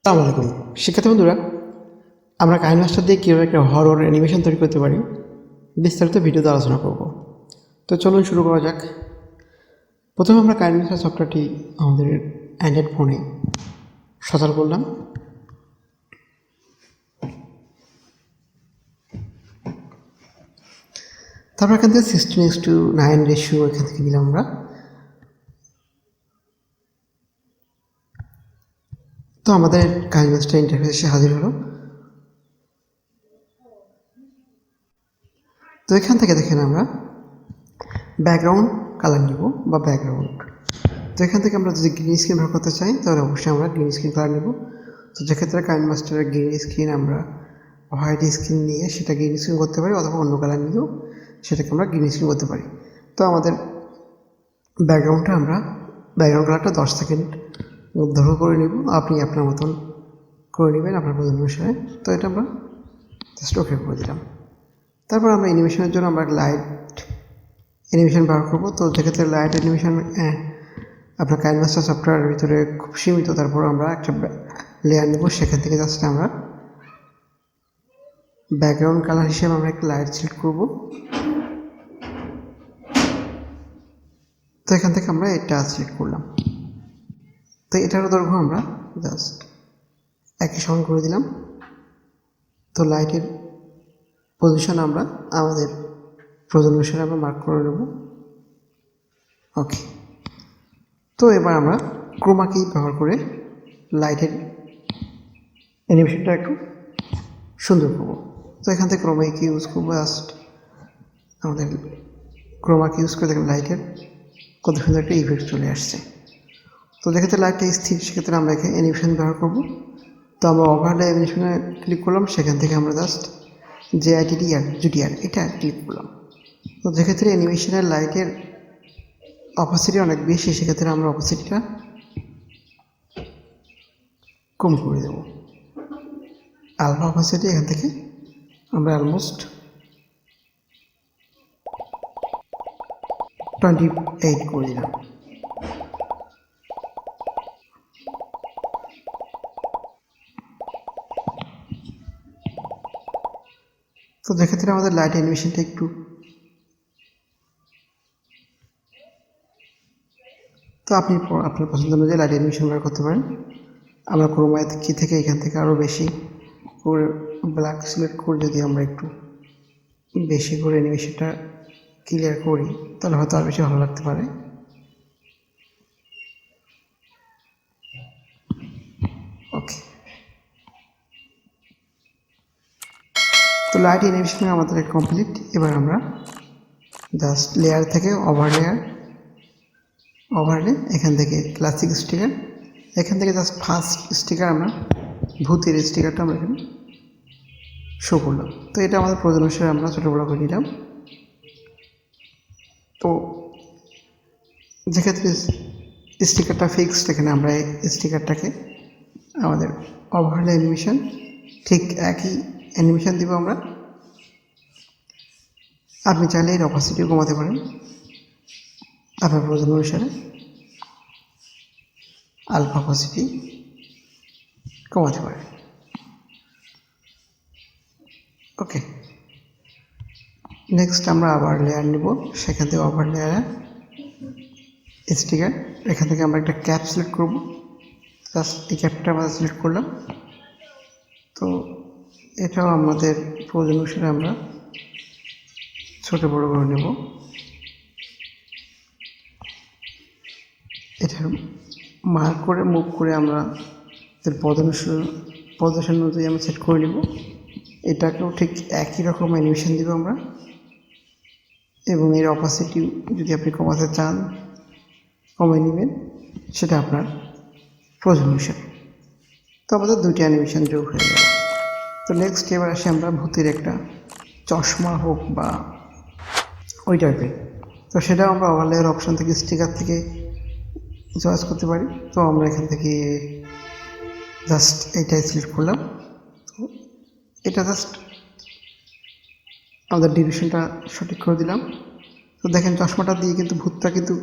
আসসালামু আলাইকুম শিক্ষার্থী বন্ধুরা, আমরা কাইনমাস্টার দিয়ে কীভাবে একটা হরর অ্যানিমেশন তৈরি করতে পারি বিস্তারিত ভিডিওতে আলোচনা করব। তো চলুন শুরু করা যাক। প্রথমে আমরা কাইনমাস্টার সফটওয়্যারটি আমাদের অ্যান্ড্রয়েড ফোনে সচল করলাম। তারপর এখান থেকে 16:9 রেশিও এখান থেকে নিলাম আমরা। তো আমাদের কাইনমাস্টার ইন্টারফেসে হাজির হলো। তো এখান থেকে দেখেন আমরা ব্যাকগ্রাউন্ড কালার নিব বা ব্যাকগ্রাউন্ড। তো এখান থেকে আমরা যদি গ্রিন স্ক্রিন ব্যবহার করতে চাই তাহলে অবশ্যই আমরা গ্রিন স্ক্রিন কালার নেব। তো যেক্ষেত্রে কাইনমাস্টারের গ্রিন স্ক্রিন আমরা হোয়াইট স্ক্রিন নিয়ে সেটা গ্রিন স্ক্রিন করতে পারি, অথবা অন্য কালার নিয়েও সেটাকে আমরা গ্রিন স্ক্রিন করতে পারি। তো আমাদের ব্যাকগ্রাউন্ডটা আমরা ব্যাকগ্রাউন্ড কালারটা 10 সেকেন্ড ধরে করে নেব। আপনি আপনার মতন করে নেবেন আপনার প্রয়োজন অনুসারে। তো এটা আমরা জাস্ট ওকে করে দিলাম। তারপর আমরা অ্যানিমেশনের জন্য আমরা লাইট অ্যানিমেশন ব্যবহার করবো। তো যেক্ষেত্রে লাইট অ্যানিমেশন আপনার কাইনমাস্টার সফটওয়্যারের ভিতরে খুব সীমিত, তারপর আমরা একটা লেয়ার নেব। সেখান থেকে জাস্ট আমরা ব্যাকগ্রাউন্ড কালার হিসেবে আমরা একটা লাইট সিলেক্ট করব। তো এখান থেকে আমরা এটা সিলেক্ট করলাম। তো এটারও দৈর্ঘ্য আমরা জাস্ট একই সমান করে দিলাম। তো লাইটের পজিশন আমরা আমাদের প্রয়োজন অনুসারে আমরা মার্ক করে নেব। ওকে। তো এবার আমরা ক্রোমা কি ব্যবহার করে লাইটের অ্যানিমেশনটা একটু সুন্দর করব। তো এখান থেকে ক্রোমা কি ইউজ করবো। জাস্ট আমাদের ক্রোমা কি ইউজ করে দেখেন লাইটের কত সুন্দর একটা ইফেক্ট চলে আসছে। তো যেক্ষেত্রে লাইটটা স্থির সেক্ষেত্রে আমরা এখানে অ্যানিমেশন ব্যবহার করব। তো আমরা ওভারলে অ্যানিমেশনে ক্লিক করলাম। সেখান থেকে আমরা জাস্ট জুডিআর এটা ক্লিক করলাম। তো যেক্ষেত্রে অ্যানিমেশনের লাইটের অপাসিটি অনেক বেশি, সেক্ষেত্রে আমরা অপাসিটিটা কম করে দেব। আলফা অপাসিটি এখান থেকে আমরা অলমোস্ট 28 করে দিলাম। তো যেক্ষেত্রে আমাদের লাইট অ্যানিমেশনটা একটু তো আপনি আপনার পছন্দ অনুযায়ী লাইট অ্যানিমেশন ব্যবহার করতে পারেন। আমরা ক্রোমা কি থেকে এখান থেকে আরও বেশি করে ব্ল্যাক সিলেক্ট করে যদি আমরা একটু বেশি করে অ্যানিমেশনটা ক্লিয়ার করি তাহলে হয়তো আর বেশি ভালো লাগতে পারে। ওকে। তো লাইট অ্যানিমেশন আমাদের কমপ্লিট। এবার আমরা জাস্ট লেয়ার থেকে ওভারলে এখান থেকে ক্লাসিক স্টিকার, এখান থেকে জাস্ট ফার্স্ট স্টিকার আমরা ভূতের স্টিকারটা আমরা এখানে শো করলাম। তো এটা আমাদের প্রয়োজন অনুসারে আমরা ছোটো বড়ো করে নিলাম। তো যেক্ষেত্রে স্টিকারটা ফিক্সড, এখানে আমরা এই স্টিকারটাকে আমাদের ওভারলে অ্যানিমেশন ঠিক একই অ্যানিমেশন দিব আমরা। আপনি চাইলে এর অপাসিটিও কমাতে পারেন আপনার প্রয়োজন অনুসারে। আলফা অপাসিটি কমাতে পারেন। ওকে। নেক্সট আমরা আবার লেয়ার নেব। সেখান থেকে ওভার লেয়ারে স্টিকার, এখান থেকে আমরা একটা ক্যাপ সিলেক্ট করব। জাস্ট এই ক্যাপটা আমরা সিলেক্ট করলাম। তো এটাও আমাদের প্রয়োজন অনুসারে আমরা ছোটো বড়ো করে নেব। এটা মার্ক করে মুভ করে আমরা পজিশন অনুযায়ী আমরা সেট করে নেব। এটাকেও ঠিক একই রকম অ্যানিমেশন দেব আমরা, এবং এর অপাসিটি যদি আপনি কমাতে চান কমিয়ে নেবেন, সেটা আপনার প্রয়োজন অনুসারে। তো আমাদের দুইটি অ্যানিমেশন যোগ হয়ে গেল। তো নেক্সট এবার আসি আমরা ভূতের একটা চশমা হোক বা ওই টাইপের। তো সেটাও আমরা ওভারলেয়ার অপশান থেকে স্টিকার থেকে চয়েস করতে পারি। তো আমরা এখান থেকে জাস্ট এইটাই সিলেক্ট করলাম। তো এটা জাস্ট আমাদের ডিউরেশনটা সঠিক করে দিলাম। তো দেখেন চশমাটা দিয়ে কিন্তু ভূতটা কিন্তু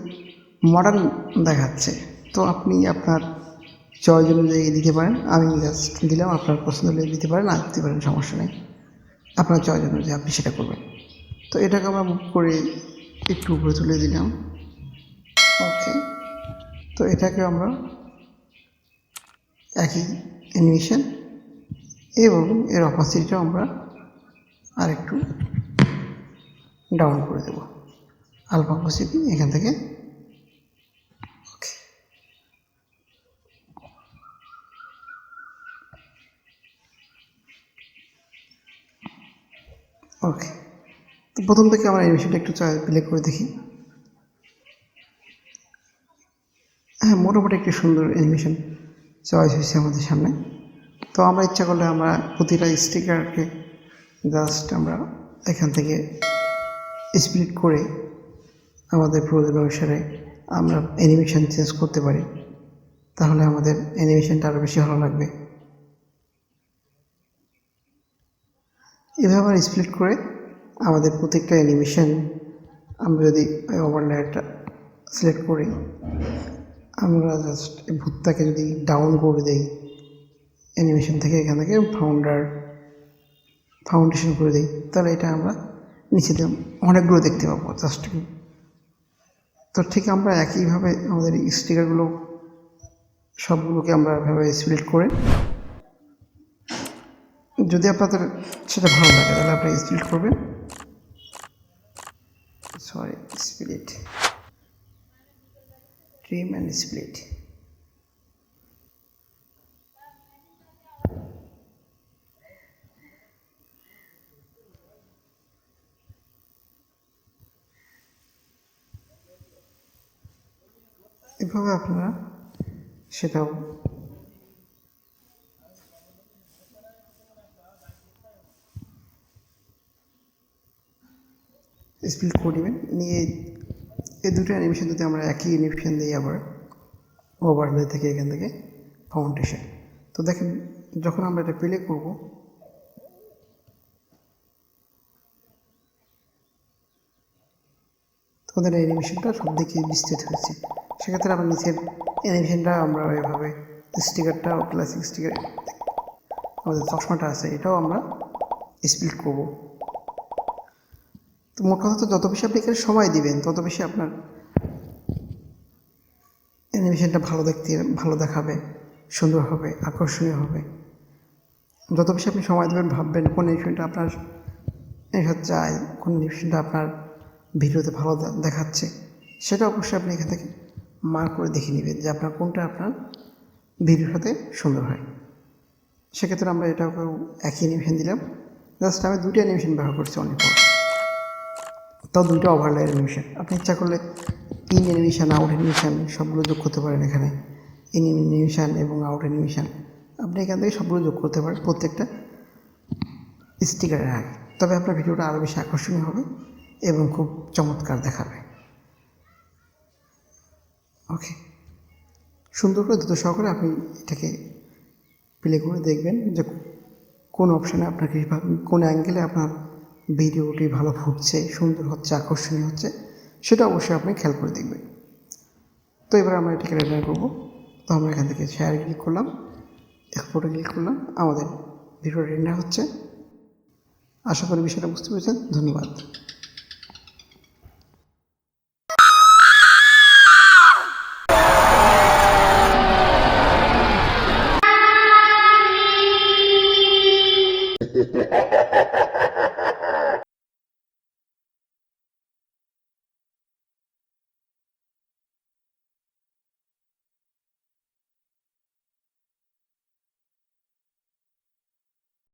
মডার্ন দেখাচ্ছে। তো আপনি আপনার চয়েস অনুযায়ী দিতে পারেন। আমি জাস্ট দিলাম, আপনার পছন্দ হলে দিতে পারেন, না দিতে পারেন, সমস্যা নেই। আপনার চয়েস অনুযায়ী আপনি সেটা করবেন। তো এটাকে আমরা মুভ করে একটু উপরে তুলে দিলাম। ওকে, তো এটাকে আমরা একই অ্যানিমেশন এবং এর অপাসিটিটাও আমরা আরেকটু ডাউন করে দেব, আলফা অপাসিটি এখান থেকে। ওকে, ওকে, তো প্রথম থেকে আমরা অ্যানিমেশনটা একটু প্লে করে দেখি। হ্যাঁ, মোটামুটি একটি সুন্দর অ্যানিমেশন চয়েস হয়েছে আমাদের সামনে। তো আমরা ইচ্ছা করলে আমরা প্রতিটা স্টিকারকে জাস্ট আমরা এখান থেকে স্প্লিট করে আমাদের প্রয়োজন অনুসারে আমরা অ্যানিমেশন চেঞ্জ করতে পারি, তাহলে আমাদের অ্যানিমেশনটা আরও বেশি ভালো লাগবে। এভাবে আমরা স্প্লিট করে আমাদের প্রত্যেকটা অ্যানিমেশন আমরা যদি ওভারলেয়ারটা সিলেক্ট করি, আমরা জাস্ট ভূতটাকে যদি ডাউন করে দিই অ্যানিমেশন থেকে, এখান থেকে ফাউন্ডেশন করে দিই, তাহলে এটা আমরা নিচেতে অনেকগুলো দেখতে পাবো জাস্ট। তো ঠিক আমরা একইভাবে আমাদের স্টিকারগুলো সবগুলোকে আমরা এভাবে স্প্লিট করে, যদি আপনাদের সেটা ভালো লাগে তাহলে আপনি স্প্লিট করবেন, স্প্লিট, ট্রিম অ্যান্ড স্প্লিট। এভাবে আপনারা সেটাও স্প্লিট করে নেবেন। নিয়ে এই দুটো অ্যানিমেশন যদি আমরা একই অ্যানিমেশন দিই আবার ওভারলে থেকে এখান থেকে ফাউন্ডেশন, তো দেখেন যখন আমরা এটা প্লে করব তোমাদের অ্যানিমেশনটা সব দিকে বিস্তৃত হয়েছে। সেক্ষেত্রে আমরা নিচের অ্যানিমেশনটা আমরা এভাবে স্টিকারটা, ক্লাসিক স্টিকার আমাদের চশমাটা আছে, এটাও আমরা স্প্লিট করব। তো মোট কথা, তো যত বেশি আপনি এখানে সময় দিবেন তত বেশি আপনার অ্যানিমেশনটা ভালো দেখাবে, সুন্দর হবে, আকর্ষণীয় হবে। যত বেশি আপনি সময় দেবেন, ভাববেন কোন অ্যানিমেশনটা আপনার চাই, কোন অ্যানিমেশনটা আপনার ভিডিওতে ভালো দেখাচ্ছে, সেটা অবশ্যই আপনি এখান থেকে মার্ক করে দেখে নেবেন যে আপনার কোনটা আপনার ভিডিওর সাথে সুন্দর হয়। সেক্ষেত্রে আমরা এটাকেও একই অ্যানিমেশন দিলাম, জাস্ট আমি দুটো অ্যানিমেশন ব্যবহার করছি অনেক পর, তাও দুটো ওভারলে অ্যানিমেশন। আপনি ইচ্ছা করলে ইন অ্যানিমেশন, আউট অ্যানিমেশন সবগুলো যোগ করতে পারেন। এখানে ইন অ্যানিমেশন এবং আউট অ্যানিমেশন আপনি এখান থেকে সবগুলো যোগ করতে পারেন প্রত্যেকটা স্টিকারের আগে, তবে আপনার ভিডিওটা আরও বেশি আকর্ষণীয় হবে এবং খুব চমৎকার দেখাবে। ওকে, সুন্দর করে দ্রুত সহকারে আপনি এটাকে প্লে করে দেখবেন যে কোন অপশানে আপনার কোন অ্যাঙ্গেলে আপনার ভিডিওটি ভালো ফুটছে, সুন্দর হচ্ছে, আকর্ষণীয় হচ্ছে, সেটা অবশ্যই আপনি খেয়াল করে দেখবেন। তো এবার আমরা এটাকে রেন্ডার করবো। তো আমরা এখান থেকে শেয়ার ক্লিক করলাম, এক্সপোর্টে ক্লিক করলাম, আমাদের ভিডিও রেন্ডার হচ্ছে। আশা করি বিষয়টা বুঝতে পেরেছেন। ধন্যবাদ।